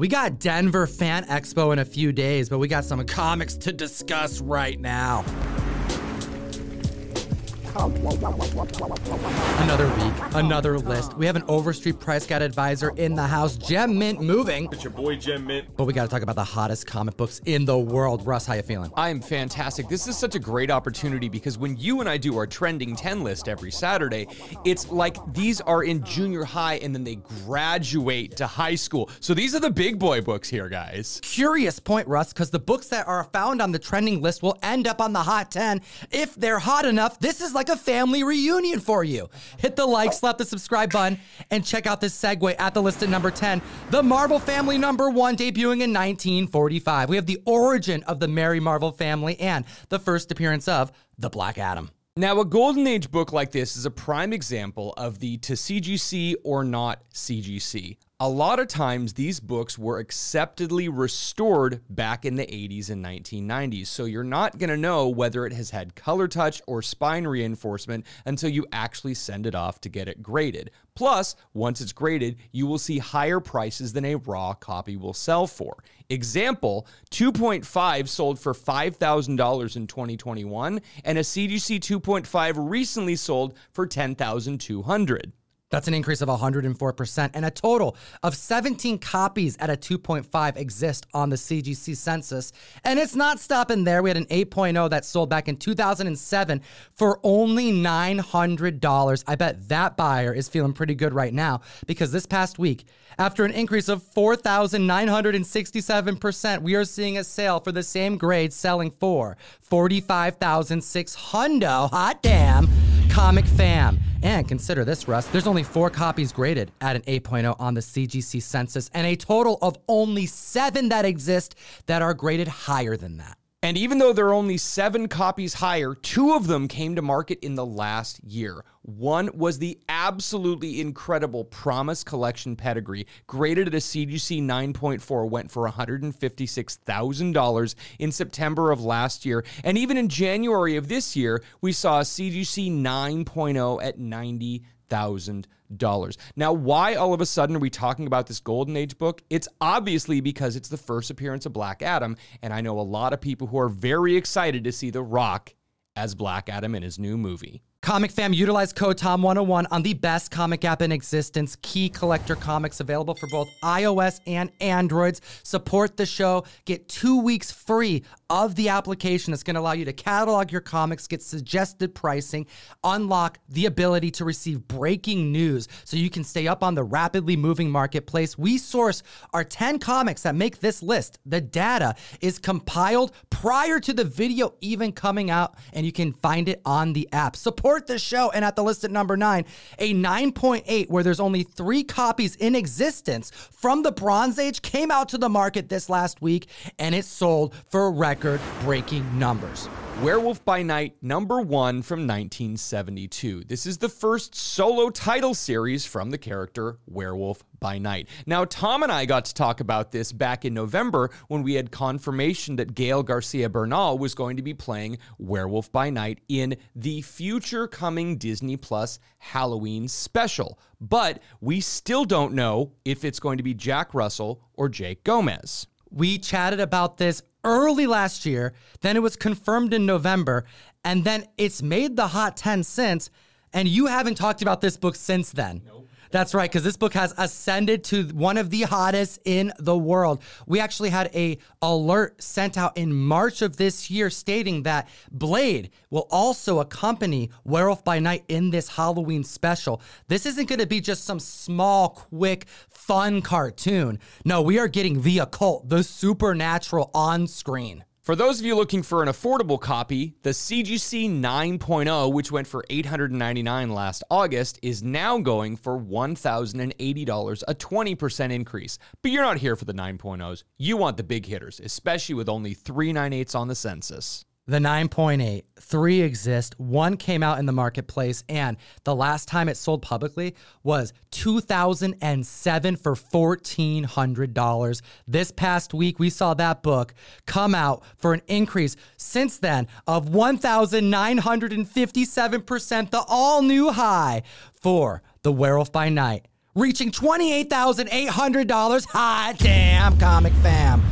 We got Denver Fan Expo in a few days, but we got some comics to discuss right now. Another week, another list. We have an Overstreet price guide advisor in the house, Gem Mint moving. It's your boy Gem Mint. But we got to talk about the hottest comic books in the world. Russ, how you feeling? I am fantastic. This is such a great opportunity because when you and I do our trending 10 list every Saturday, it's like these are in junior high and then they graduate to high school. So these are the big boy books here, guys. Curious point, Russ, because the books that are found on the trending list will end up on the Hot 10 if they're hot enough. This is like a family reunion for you. Hit the like, slap the subscribe button, and check out this segue at the list at number 10. The Marvel Family #1, debuting in 1945. We have the origin of the Merry Marvel family and the first appearance of the Black Adam. Now, a Golden Age book like this is a prime example of the to CGC or not CGC. A lot of times, these books were acceptedly restored back in the 80s and 1990s, so you're not going to know whether it has had color touch or spine reinforcement until you actually send it off to get it graded. Plus, once it's graded, you will see higher prices than a raw copy will sell for. Example, 2.5 sold for $5,000 in 2021, and a CGC 2.5 recently sold for $10,200. That's an increase of 104%, and a total of 17 copies at a 2.5 exist on the CGC census. And it's not stopping there. We had an 8.0 that sold back in 2007 for only $900. I bet that buyer is feeling pretty good right now because this past week, after an increase of 4,967%, we are seeing a sale for the same grade selling for $45,600. Hot damn. Comic fam. And consider this, Russ, there's only 4 copies graded at an 8.0 on the CGC census, and a total of only 7 that exist that are graded higher than that. And even though there are only 7 copies higher, 2 of them came to market in the last year. One was the absolutely incredible Promise Collection Pedigree, graded at a CGC 9.4, went for $156,000 in September of last year. And even in January of this year, we saw a CGC 9.0 at $90,000. Now, why all of a sudden are we talking about this Golden Age book? It's obviously because it's the first appearance of Black Adam, and I know a lot of people who are very excited to see The Rock as Black Adam in his new movie. Comic fam, utilize code TOM101 on the best comic app in existence, Key Collector Comics, available for both iOS and Androids. Support the show. Get 2 weeks free of the application that's going to allow you to catalog your comics, get suggested pricing, unlock the ability to receive breaking news so you can stay up on the rapidly moving marketplace. We source our 10 comics that make this list. The data is compiled prior to the video even coming out, and you can find it on the app. Support the show. And at the list at number 9, a 9.8 where there's only 3 copies in existence from the Bronze Age came out to the market this last week, and it sold for record-breaking numbers. Werewolf by Night #1 from 1972. This is the first solo title series from the character Werewolf by Night. Now, Tom and I got to talk about this back in November when we had confirmation that Gael Garcia Bernal was going to be playing Werewolf by Night in the future coming Disney Plus Halloween special. But we still don't know if it's going to be Jack Russell or Jake Gomez. We chatted about this early last year, then it was confirmed in November, and then it's made the Hot 10 since, and you haven't talked about this book since then. Nope. That's right, because this book has ascended to one of the hottest in the world. We actually had an alert sent out in March of this year stating that Blade will also accompany Werewolf by Night in this Halloween special. This isn't going to be just some small, quick, fun cartoon. No, we are getting the occult, the supernatural on screen. For those of you looking for an affordable copy, the CGC 9.0, which went for $899 last August, is now going for $1,080, a 20% increase. But you're not here for the 9.0s. You want the big hitters, especially with only 398s on the census. The 9.8, 3 exist, 1 came out in the marketplace, and the last time it sold publicly was 2007 for $1,400. This past week, we saw that book come out for an increase since then of 1,957%, the all-new high for the Werewolf by Night. reaching $28,800. Hot damn, comic fam.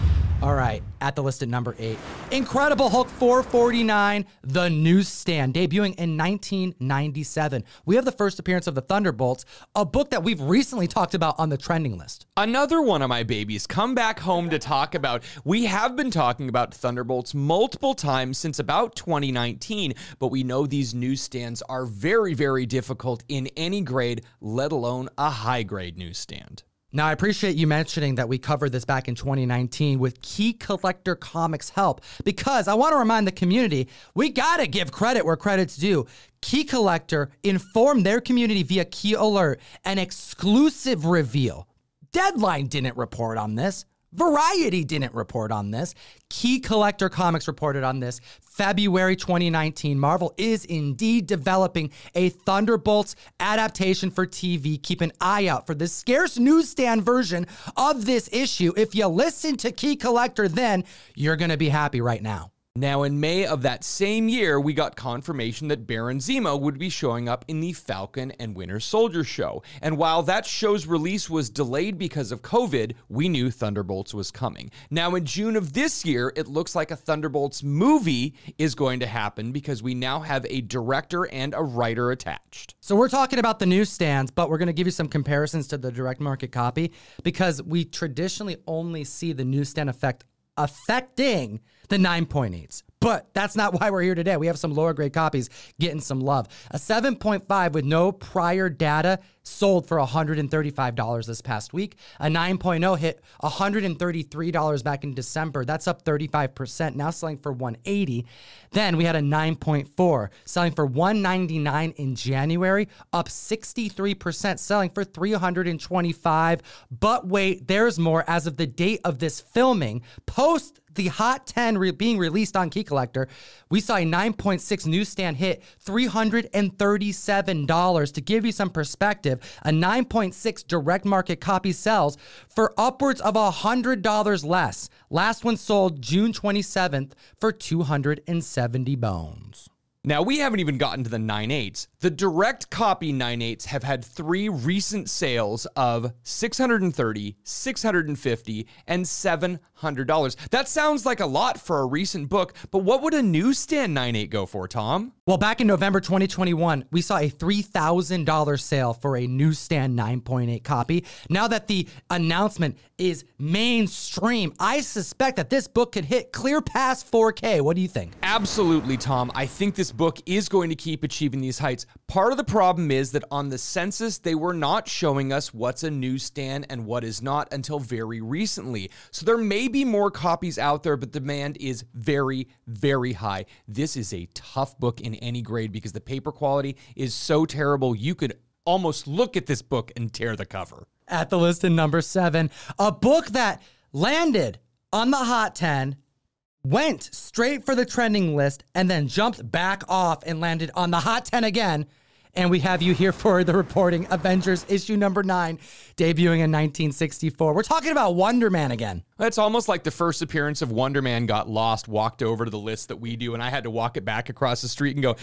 All right, at the list at number 8, Incredible Hulk 449, The Newsstand, debuting in 1997. We have the first appearance of the Thunderbolts, a book that we've recently talked about on the trending list. Another one of my babies come back home to talk about. We have been talking about Thunderbolts multiple times since about 2019, but we know these newsstands are very, very difficult in any grade, let alone a high-grade newsstand. Now, I appreciate you mentioning that we covered this back in 2019 with Key Collector Comics help, because I want to remind the community, we got to give credit where credit's due. Key Collector informed their community via Key Alert, an exclusive reveal. Deadline didn't report on this. Variety didn't report on this. Key Collector Comics reported on this. February 2019, Marvel is indeed developing a Thunderbolts adaptation for TV. Keep an eye out for the scarce newsstand version of this issue. If you listen to Key Collector, then you're going to be happy right now. Now, in May of that same year, we got confirmation that Baron Zemo would be showing up in the Falcon and Winter Soldier show. And while that show's release was delayed because of COVID, we knew Thunderbolts was coming. Now, in June of this year, it looks like a Thunderbolts movie is going to happen because we now have a director and a writer attached. So we're talking about the newsstands, but we're going to give you some comparisons to the direct market copy because we traditionally only see the newsstand effect affecting the 9.8s. But that's not why we're here today. We have some lower grade copies getting some love. A 7.5 with no prior data sold for $135 this past week. A 9.0 hit $133 back in December. That's up 35%, now selling for $180. Then we had a 9.4 selling for $199 in January, up 63%, selling for $325. But wait, there's more. As of the date of this filming, post the Hot 10 being released on Key Collector, we saw a 9.6 newsstand hit $337. To give you some perspective, a 9.6 direct market copy sells for upwards of $100 less. Last one sold June 27th for 270 bones. Now, we haven't even gotten to the 9.8s. The direct copy 9.8s have had 3 recent sales of $630, $650, and $700. That sounds like a lot for a recent book, but what would a newsstand 9.8 go for, Tom? Well, back in November 2021, we saw a $3,000 sale for a newsstand 9.8 copy. Now that the announcement is mainstream, I suspect that this book could hit clear past 4K. What do you think? Absolutely, Tom. I think this book is going to keep achieving these heights. Part of the problem is that on the census, they were not showing us what's a newsstand and what is not until very recently. So there may be more copies out there, but demand is very, very high. This is a tough book in any grade because the paper quality is so terrible, you could almost look at this book and tear the cover. At the list in number 7, a book that landed on the Hot 10, went straight for the trending list, and then jumped back off and landed on the Hot 10 again. And we have you here for the reporting. Avengers issue number 9, debuting in 1964. We're talking about Wonder Man again. It's almost like the first appearance of Wonder Man got lost, walked over to the list that we do, and I had to walk it back across the street and go,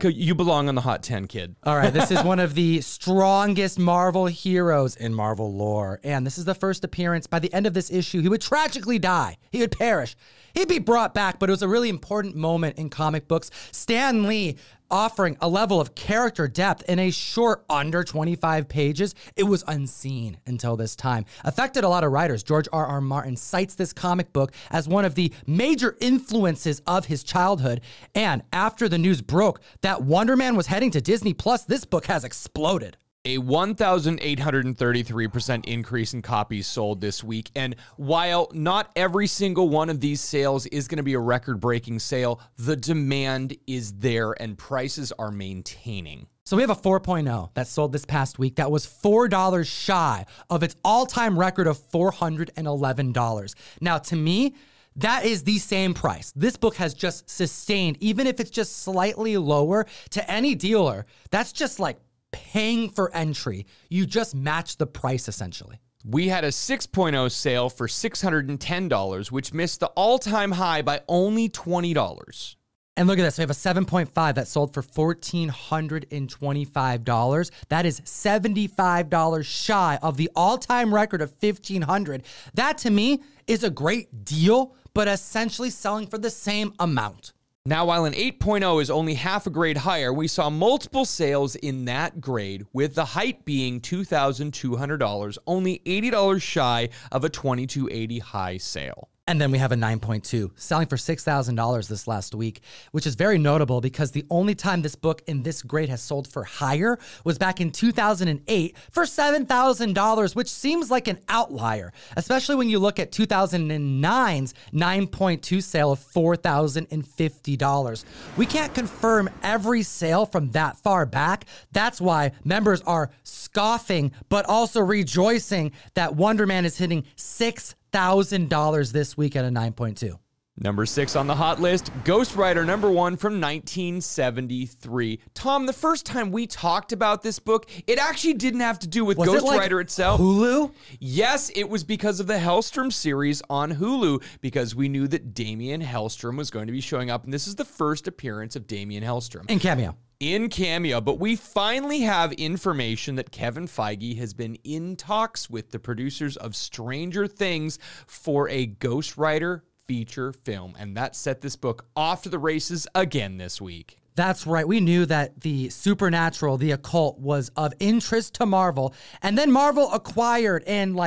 you belong on the Hot 10, kid. All right, this is one of the strongest Marvel heroes in Marvel lore. And this is the first appearance. By the end of this issue, he would tragically die. He would perish. He'd be brought back, but it was a really important moment in comic books. Stan Lee offering a level of character depth in a short under 25 pages. It was unseen until this time. Affected a lot of writers. George R.R. Martin cites this comic book as one of the major influences of his childhood. And after the news broke that Wonder Man was heading to Disney Plus, this book has exploded. A 1,833% increase in copies sold this week. And while not every single one of these sales is going to be a record-breaking sale, the demand is there and prices are maintaining. So we have a 4.0 that sold this past week that was $4 shy of its all-time record of $411. Now, to me, that is the same price. This book has just sustained, even if it's just slightly lower to any dealer. That's just like paying for entry. You just match the price essentially. We had a 6.0 sale for $610, which missed the all-time high by only $20. And look at this. We have a 7.5 that sold for $1,425. That is $75 shy of the all-time record of $1,500. That, to me, is a great deal, but essentially selling for the same amount. Now, while an 8.0 is only half a grade higher, we saw multiple sales in that grade, with the height being $2,200, only $80 shy of a $2,280 high sale. And then we have a 9.2 selling for $6,000 this last week, which is very notable because the only time this book in this grade has sold for higher was back in 2008 for $7,000, which seems like an outlier, especially when you look at 2009's 9.2 sale of $4,050. We can't confirm every sale from that far back. That's why members are scoffing, but also rejoicing that Wonder Man is hitting $6,000 this week at a 9.2. Number 6 on the hot list, Ghost Rider #1 from 1973. Tom, the first time we talked about this book, it actually didn't have to do with Ghost Rider itself. Hulu? Yes, it was because of the Hellstrom series on Hulu, because we knew that Damien Hellstrom was going to be showing up, and this is the first appearance of Damien Hellstrom. In cameo, but we finally have information that Kevin Feige has been in talks with the producers of Stranger Things for a Ghost Rider feature film, and that set this book off to the races again this week. That's right. We knew that the supernatural, the occult, was of interest to Marvel, and then Marvel acquired and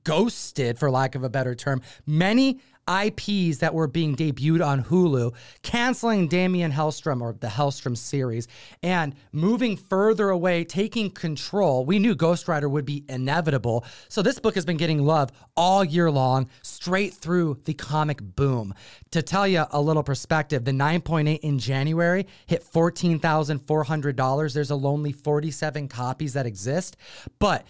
ghosted, for lack of a better term, many IPs that were being debuted on Hulu, canceling Damien Hellstrom or the Hellstrom series, and moving further away, taking control. We knew Ghost Rider would be inevitable. So this book has been getting love all year long, straight through the comic boom. To tell you a little perspective, the 9.8 in January hit $14,400. There's a lonely 47 copies that exist. But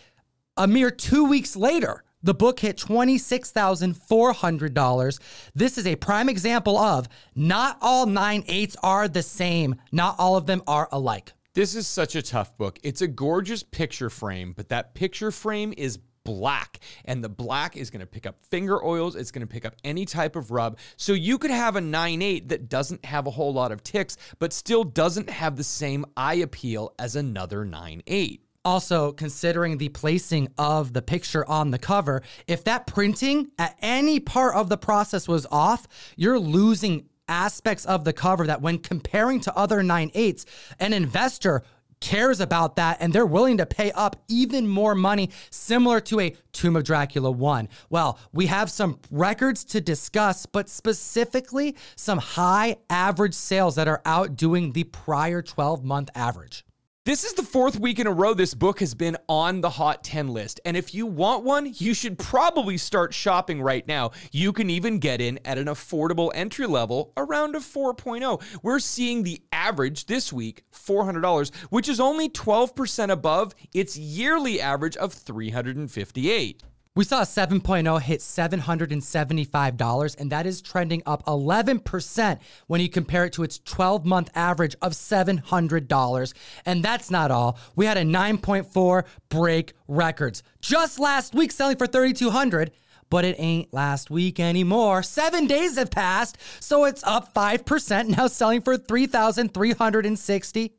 a mere 2 weeks later, the book hit $26,400. This is a prime example of not all 9.8s are the same. Not all of them are alike. This is such a tough book. It's a gorgeous picture frame, but that picture frame is black, and the black is going to pick up finger oils. It's going to pick up any type of rub. So you could have a 9.8 that doesn't have a whole lot of ticks, but still doesn't have the same eye appeal as another 9.8. Also, considering the placing of the picture on the cover, if that printing at any part of the process was off, you're losing aspects of the cover that when comparing to other 9.8s, an investor cares about that and they're willing to pay up even more money, similar to a Tomb of Dracula 1. Well, we have some records to discuss, but specifically some high average sales that are outdoing the prior 12-month average. This is the 4th week in a row this book has been on the Hot 10 list, and if you want one, you should probably start shopping right now. You can even get in at an affordable entry level around a 4.0. We're seeing the average this week, $400, which is only 12% above its yearly average of $358. We saw a 7.0 hit $775, and that is trending up 11% when you compare it to its 12-month average of $700. And that's not all. We had a 9.4 break records just last week, selling for $3,200. But it ain't last week anymore. 7 days have passed, so it's up 5%, now selling for $3,360.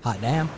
Hot damn.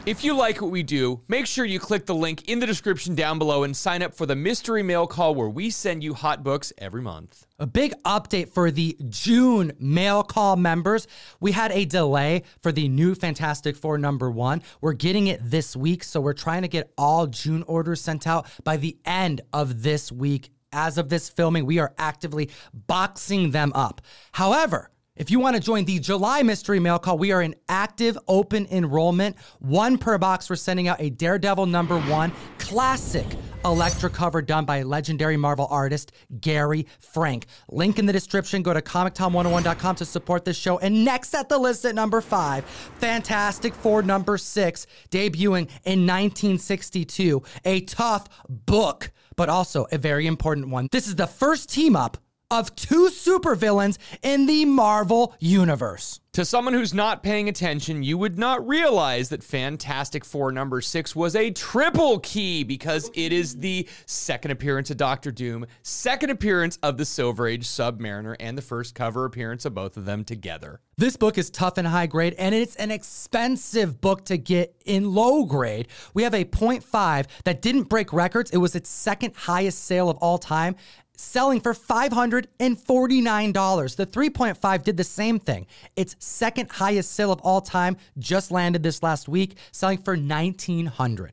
If you like what we do, make sure you click the link in the description down below and sign up for the mystery mail call where we send you hot books every month. A big update for the June mail call members. We had a delay for the new Fantastic Four #1. We're getting it this week, so we're trying to get all June orders sent out by the end of this week. As of this filming, we are actively boxing them up. However, if you want to join the July mystery mail call, we are in active open enrollment. 1 per box. We're sending out a Daredevil #1 classic Elektra cover done by legendary Marvel artist Gary Frank. Link in the description. Go to comictom101.com to support this show. And next at the list at number 5, Fantastic Four #6, debuting in 1962. A tough book, but also a very important one. This is the first team up of two supervillains in the Marvel Universe. To someone who's not paying attention, you would not realize that Fantastic Four number 6 was a triple key because it is the second appearance of Doctor Doom, second appearance of the Silver Age Submariner, and the first cover appearance of both of them together. This book is tough and high grade, and it's an expensive book to get in low grade. We have a 0.5 that didn't break records. It was its second highest sale of all time, selling for $549. The 3.5 did the same thing. Its second highest sale of all time just landed this last week, selling for $1,900.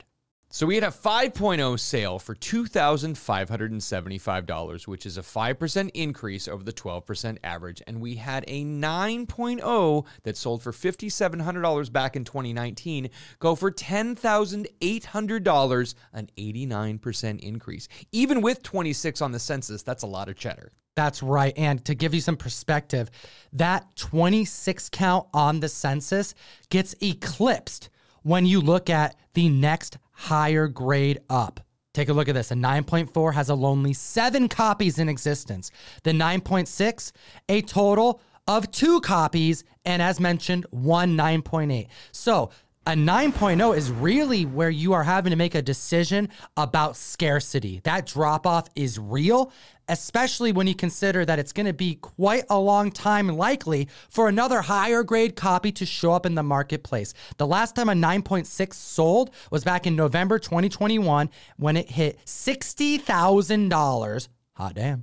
So we had a 5.0 sale for $2,575, which is a 5% increase over the 12% average. And we had a 9.0 that sold for $5,700 back in 2019 go for $10,800, an 89% increase. Even with 26 on the census, that's a lot of cheddar. That's right. And to give you some perspective, that 26 count on the census gets eclipsed when you look at the next higher grade up. Take a look at this. A 9.4 has a lonely 7 copies in existence. The 9.6, a total of 2 copies, and as mentioned, one 9.8. So a 9.0 is really where you are having to make a decision about scarcity. That drop-off is real, especially when you consider that it's going to be quite a long time likely for another higher grade copy to show up in the marketplace. The last time a 9.6 sold was back in November 2021 when it hit $60,000. Hot damn.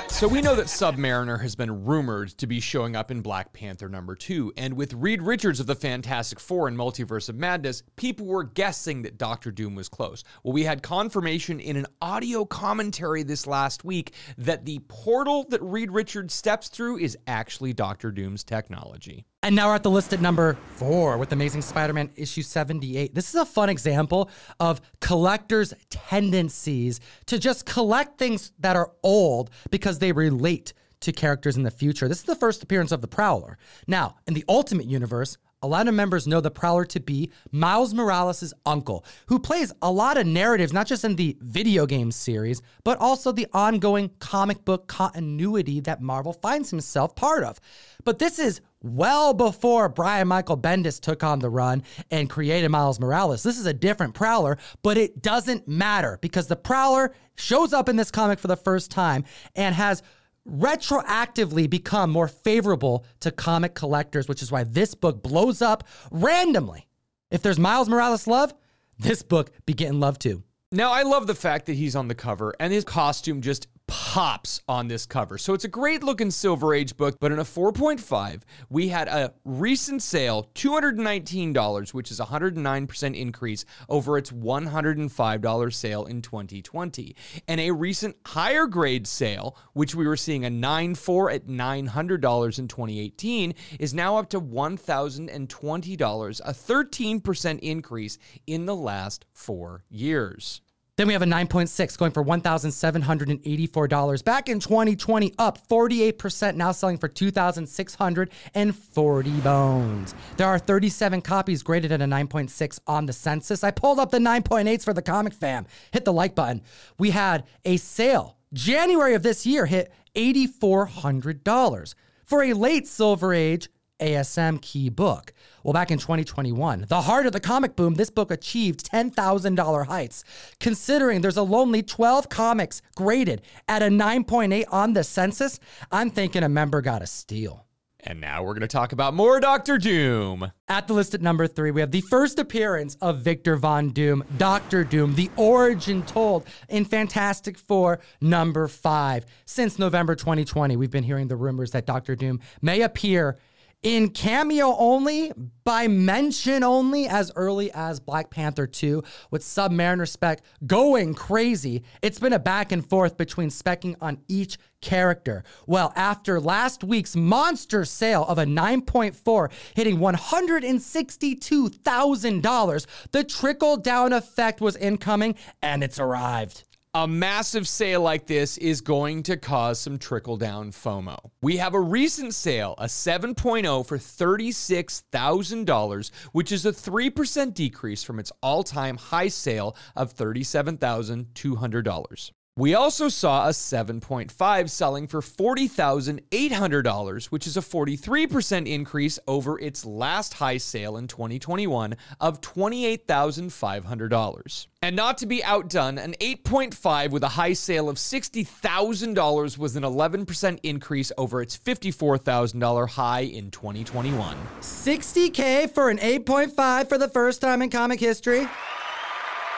So we know that Submariner has been rumored to be showing up in Black Panther number 2, and with Reed Richards of the Fantastic Four and Multiverse of Madness, people were guessing that Doctor Doom was close. Well, we had confirmation in an audio commentary this last week that the portal that Reed Richards steps through is actually Doctor Doom's technology. And now we're at the list at number 4 with Amazing Spider-Man issue 78. This is a fun example of collectors' tendencies to just collect things that are old because they relate to characters in the future. This is the first appearance of the Prowler. Now, in the Ultimate Universe, a lot of members know the Prowler to be Miles Morales' uncle, who plays a lot of narratives, not just in the video game series, but also the ongoing comic book continuity that Marvel finds himself part of. But this is well before Brian Michael Bendis took on the run and created Miles Morales. This is a different Prowler, but it doesn't matter because the Prowler shows up in this comic for the first time and has retroactively become more favorable to comic collectors, which is why this book blows up randomly. If there's Miles Morales love, this book be getting love too. Now, I love the fact that he's on the cover and his costume just pops on this cover. So it's a great looking Silver Age book, but in a 4.5, we had a recent sale, $219, which is a 109% increase over its $105 sale in 2020. And a recent higher grade sale, which we were seeing a 9.4 at $900 in 2018, is now up to $1,020, a 13% increase in the last 4 years. Then we have a 9.6 going for $1,784 back in 2020, up 48%, now selling for $2,640 bones. There are 37 copies graded at a 9.6 on the census. I pulled up the 9.8s for the comic fam. Hit the like button. We had a sale. January of this year hit $8,400 for a late Silver Age ASM key book. Well, back in 2021, the heart of the comic boom, this book achieved $10,000 heights. Considering there's a lonely 12 comics graded at a 9.8 on the census, I'm thinking a member got a steal. And now we're going to talk about more Doctor Doom. At the list at number 3, we have the first appearance of Victor Von Doom, Doctor Doom, the origin told in Fantastic Four number 5. Since November 2020, we've been hearing the rumors that Doctor Doom may appear in cameo only, by mention only, as early as Black Panther 2, with Submariner spec going crazy. It's been a back and forth between specking on each character. Well, after last week's monster sale of a 9.4 hitting $162,000, the trickle-down effect was incoming, and it's arrived. A massive sale like this is going to cause some trickle-down FOMO. We have a recent sale, a 7.0 for $36,000, which is a 3% decrease from its all-time high sale of $37,200. We also saw a 7.5 selling for $40,800, which is a 43% increase over its last high sale in 2021 of $28,500. And not to be outdone, an 8.5 with a high sale of $60,000 was an 11% increase over its $54,000 high in 2021. $60K for an 8.5 for the first time in comic history.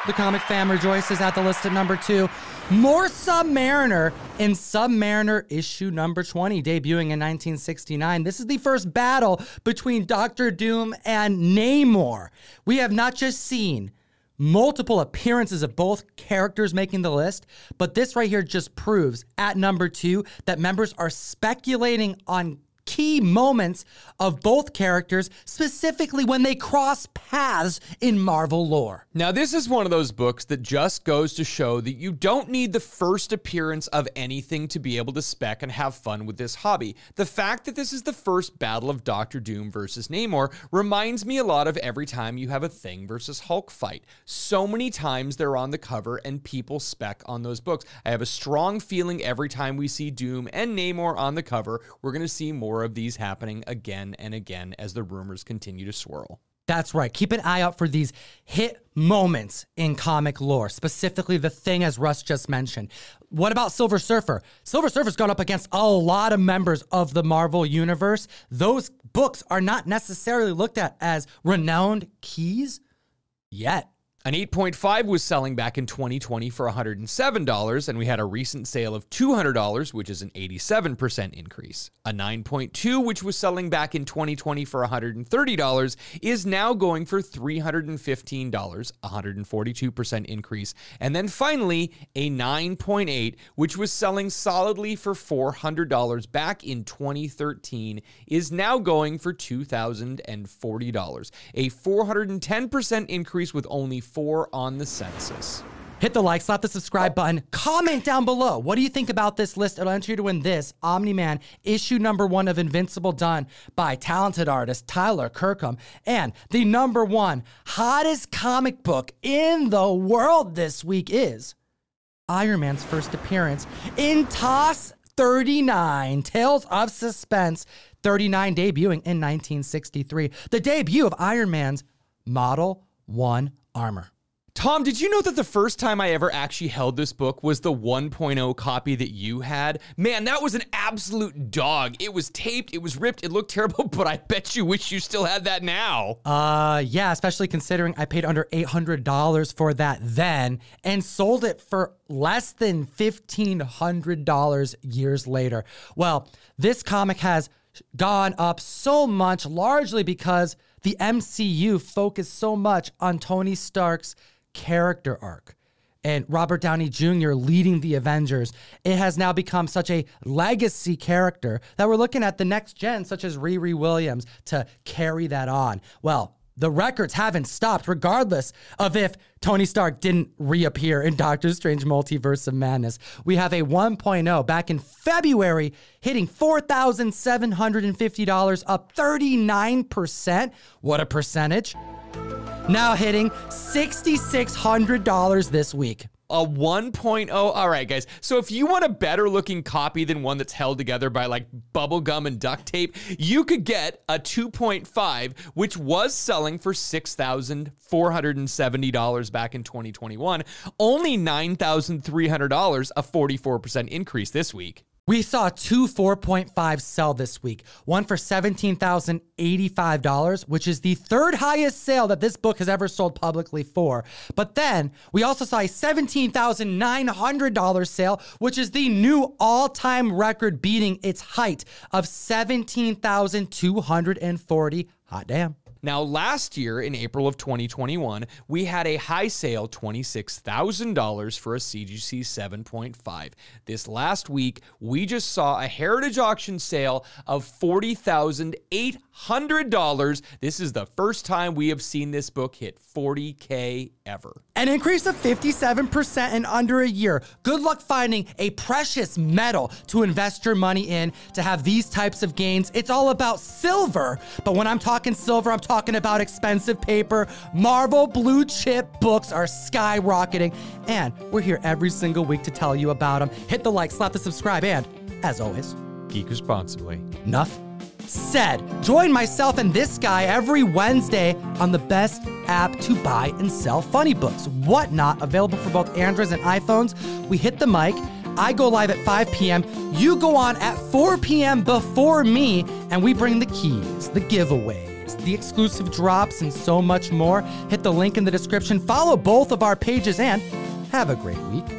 The comic fam rejoices at the list at number 2. More Submariner in Submariner issue number 20, debuting in 1969. This is the first battle between Doctor Doom and Namor. We have not just seen multiple appearances of both characters making the list, but this right here just proves at number 2 that members are speculating on key moments of both characters, specifically when they cross paths in Marvel lore. Now, this is one of those books that just goes to show that you don't need the first appearance of anything to be able to spec and have fun with this hobby. The fact that this is the first battle of Doctor Doom versus Namor reminds me a lot of every time you have a Thing versus Hulk fight. So many times they're on the cover and people spec on those books. I have a strong feeling every time we see Doom and Namor on the cover, we're going to see more of these happening again and again as the rumors continue to swirl. That's right. Keep an eye out for these hit moments in comic lore, specifically the Thing, as Russ just mentioned. What about Silver Surfer? Silver Surfer's gone up against a lot of members of the Marvel Universe. Those books are not necessarily looked at as renowned keys yet. An 8.5 was selling back in 2020 for $107, and we had a recent sale of $200, which is an 87% increase. A 9.2, which was selling back in 2020 for $130, is now going for $315, a 142% increase. And then finally, a 9.8, which was selling solidly for $400 back in 2013, is now going for $2,040, a 410% increase with only 4 on the census. Hit the like, slap the subscribe button, comment down below. What do you think about this list? It'll enter you to win this Omni-Man issue number 1 of Invincible, done by talented artist Tyler Kirkham, and the number 1 hottest comic book in the world this week is Iron Man's first appearance in TOS 39, Tales of Suspense 39, debuting in 1963. The debut of Iron Man's Model 1 armor. Tom, did you know that the first time I ever actually held this book was the 1.0 copy that you had? Man, that was an absolute dog. It was taped, it was ripped, it looked terrible, but I bet you wish you still had that now. Yeah, especially considering I paid under $800 for that then and sold it for less than $1,500 years later. Well, this comic has gone up so much, largely because the MCU focused so much on Tony Stark's character arc and Robert Downey Jr. leading the Avengers. It has now become such a legacy character that we're looking at the next gen, such as Riri Williams, to carry that on. Well, the records haven't stopped, regardless of if Tony Stark didn't reappear in Doctor Strange Multiverse of Madness. We have a 1.0 back in February, hitting $4,750, up 39%. What a percentage. Now hitting $6,600 this week. A 1.0. All right, guys. So if you want a better looking copy than one that's held together by like bubble gum and duct tape, you could get a 2.5, which was selling for $6,470 back in 2021. Only $9,300, a 44% increase this week. We saw 2 4.5 sell this week. One for $17,085, which is the 3rd highest sale that this book has ever sold publicly for. But then we also saw a $17,900 sale, which is the new all-time record, beating its height of $17,240. Hot damn. Now, last year, in April of 2021, we had a high sale, $26,000 for a CGC 7.5. This last week, we just saw a heritage auction sale of $40,800. This is the first time we have seen this book hit $40K ever. An increase of 57% in under a year. Good luck finding a precious metal to invest your money in to have these types of gains. It's all about silver, but when I'm talking silver, I'm talking about expensive paper. Marvel blue chip books are skyrocketing, and we're here every single week to tell you about them. Hit the like, slap the subscribe, and as always, geek responsibly. Enough said. Join myself and this guy every Wednesday on the best app to buy and sell funny books. Whatnot, available for both Androids and iPhones. We hit the mic. I go live at 5 p.m. You go on at 4 p.m. before me, and we bring the keys, the giveaways, the exclusive drops, and so much more. Hit the link in the description. Follow both of our pages, and have a great week.